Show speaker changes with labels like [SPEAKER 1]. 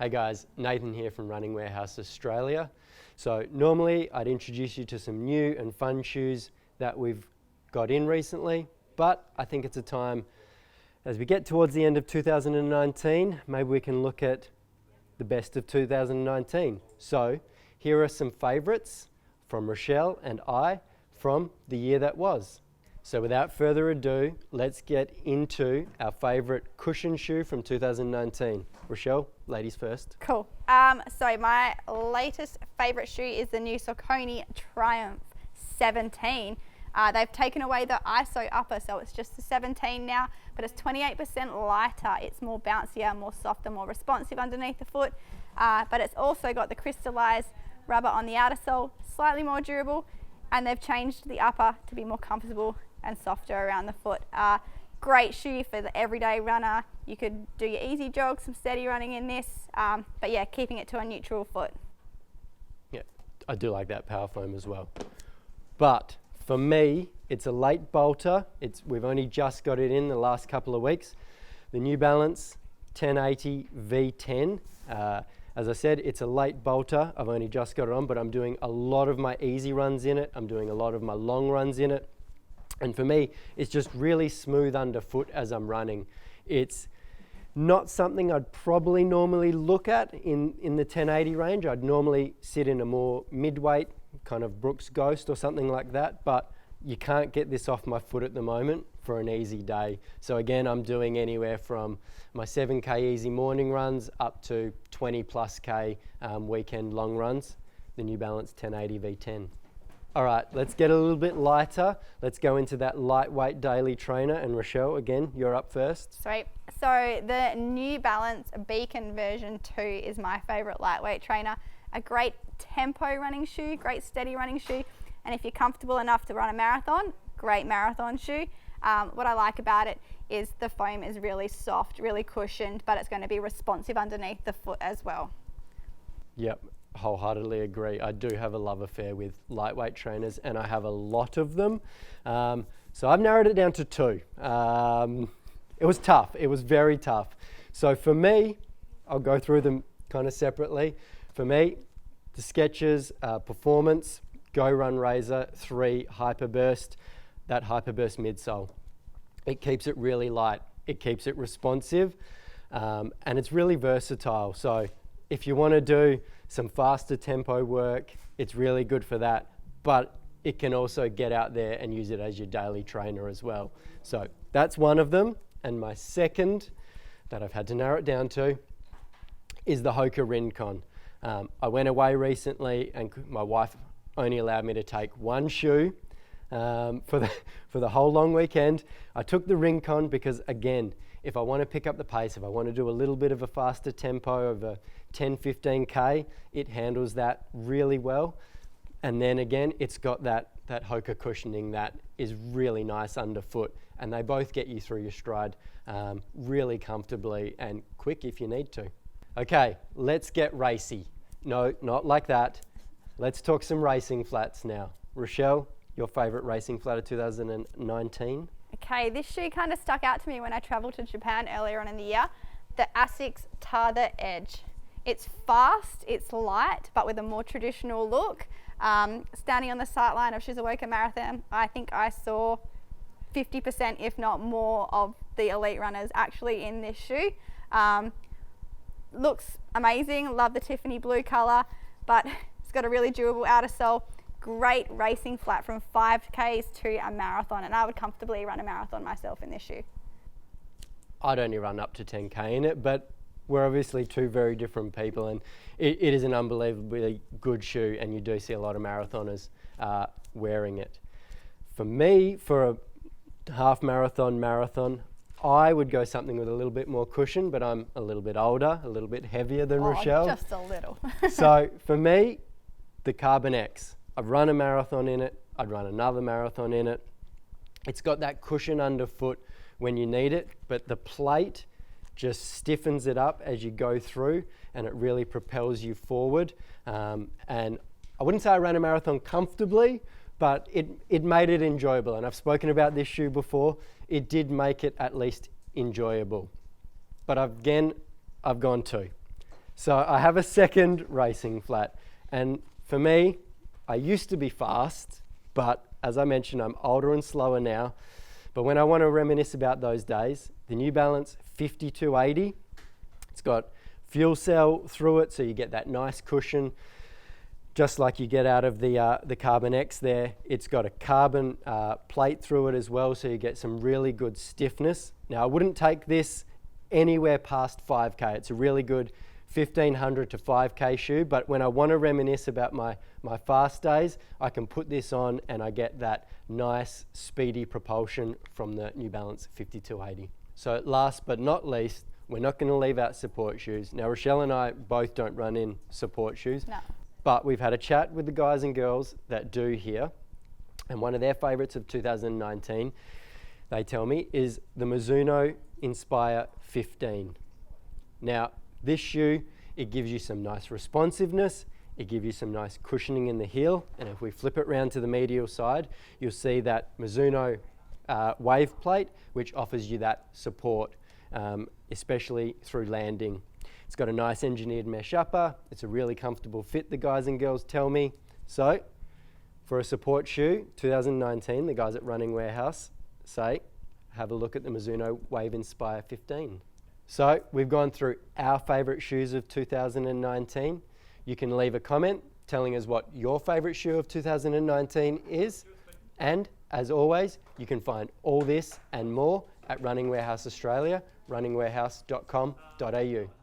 [SPEAKER 1] Hey guys, Nathan here from Running Warehouse Australia. So normally I'd introduce you to some new and fun shoes that we've got in recently, but I think it's a time as we get towards the end of 2019, maybe we can look at the best of 2019. So here are some favorites from Rochelle and I from the year that was. So without further ado, let's get into our favorite cushion shoe from 2019. Rochelle, ladies first.
[SPEAKER 2] Cool. So my latest favorite shoe is the new Saucony Triumph 17. They've taken away the ISO upper, so it's just the 17 now, but it's 28% lighter. It's more bouncier, more softer, more responsive underneath the foot, but it's also got the crystallized rubber on the outer sole, slightly more durable, and they've changed the upper to be more comfortable and softer around the foot. Great shoe for the everyday runner. You could do your easy jog, some steady running in this, but yeah, keeping it to a neutral foot.
[SPEAKER 1] Yeah, I do like that power foam as well. But for me, it's a late bolter. We've only just got it in the last couple of weeks. The New Balance 1080 V10. As I said, it's a late bolter. I've only just got it on, but I'm doing a lot of my easy runs in it. I'm doing a lot of my long runs in it. And for me, it's just really smooth underfoot as I'm running. It's not something I'd probably normally look at in the 1080 range. I'd normally sit in a more mid-weight, kind of Brooks Ghost or something like that, but you can't get this off my foot at the moment for an easy day. So again, I'm doing anywhere from my 7K easy morning runs up to 20 plus K weekend long runs, the New Balance 1080 V10. All right, let's get a little bit lighter. Let's go into that lightweight daily trainer. And Rochelle, again, you're up first.
[SPEAKER 2] Sweet. So the New Balance Beacon version 2 is my favorite lightweight trainer. A great tempo running shoe, great steady running shoe. And if you're comfortable enough to run a marathon, great marathon shoe. What I like about it is the foam is really soft, really cushioned, but it's going to be responsive underneath the foot as well. Yep.
[SPEAKER 1] Wholeheartedly agree. I do have a love affair with lightweight trainers, and I have a lot of them. So I've narrowed it down to two. It was tough. It was very tough. So for me, I'll go through them kind of separately. For me, the Skechers Performance GOrun Razor 3 Hyperburst, that Hyperburst midsole. It keeps it really light. It keeps it responsive, and it's really versatile. So if you want to do some faster tempo work, it's really good for that, but it can also get out there and use it as your daily trainer as well. So that's one of them. And my second that I've had to narrow it down to is the HOKA Rincon. I went away recently and my wife only allowed me to take one shoe for the whole long weekend. I took the Rincon because, again, if I want to pick up the pace, if I want to do a little bit of a faster tempo of a 10-15K, it handles that really well. And then again, it's got that HOKA cushioning that is really nice underfoot, and they both get you through your stride really comfortably and quick if you need to. Okay, let's get racy. No, not like that. Let's talk some racing flats now. Rochelle, your favorite racing flat of 2019?
[SPEAKER 2] Okay, this shoe kind of stuck out to me when I traveled to Japan earlier on in the year. The ASICS Tartheredge. It's fast, it's light, but with a more traditional look. Standing on the sideline of Shizuoka Marathon, I think I saw 50%, if not more, of the elite runners actually in this shoe. Looks amazing, love the Tiffany blue color, but it's got a really durable outer sole. Great racing flat from 5Ks to a marathon, and I would comfortably run a marathon myself in this shoe.
[SPEAKER 1] I'd only run up to 10K in it, but we're obviously two very different people, and it is an unbelievably good shoe, and you do see a lot of marathoners wearing it. For me, for a half marathon, I would go something with a little bit more cushion, but I'm a little bit older, a little bit heavier than Rochelle.
[SPEAKER 2] Just a little.
[SPEAKER 1] So for me, the Carbon X. I've run a marathon in it. I'd run another marathon in it. It's got that cushion underfoot when you need it, but the plate just stiffens it up as you go through, and it really propels you forward. And I wouldn't say I ran a marathon comfortably, but it made it enjoyable. And I've spoken about this shoe before. It did make it at least enjoyable. But again, I've gone two. So I have a second racing flat, and for me, I used to be fast, but as I mentioned, I'm older and slower now. But when I want to reminisce about those days, the New Balance 5280, it's got fuel cell through it, so you get that nice cushion, just like you get out of the Carbon X there. It's got a carbon plate through it as well, so you get some really good stiffness. Now, I wouldn't take this anywhere past 5K. It's a really good 1500 to 5K shoe, but when I want to reminisce about my fast days, I can put this on and I get that nice speedy propulsion from the New Balance 5280. So last but not least, we're not going to leave out support shoes. Now, Rochelle and I both don't run in support shoes,
[SPEAKER 2] No.
[SPEAKER 1] but we've had a chat with the guys and girls that do here, and one of their favorites of 2019, they tell me, is the MIZUNO Inspire 15. Now, this shoe, it gives you some nice responsiveness, it gives you some nice cushioning in the heel, and if we flip it around to the medial side, you'll see that MIZUNO wave plate, which offers you that support, especially through landing. It's got a nice engineered mesh upper, it's a really comfortable fit, the guys and girls tell me. So, for a support shoe, 2019, the guys at Running Warehouse say, have a look at the MIZUNO Wave Inspire 15. So we've gone through our favourite shoes of 2019. You can leave a comment telling us what your favourite shoe of 2019 is. And as always, you can find all this and more at Running Warehouse Australia, runningwarehouse.com.au.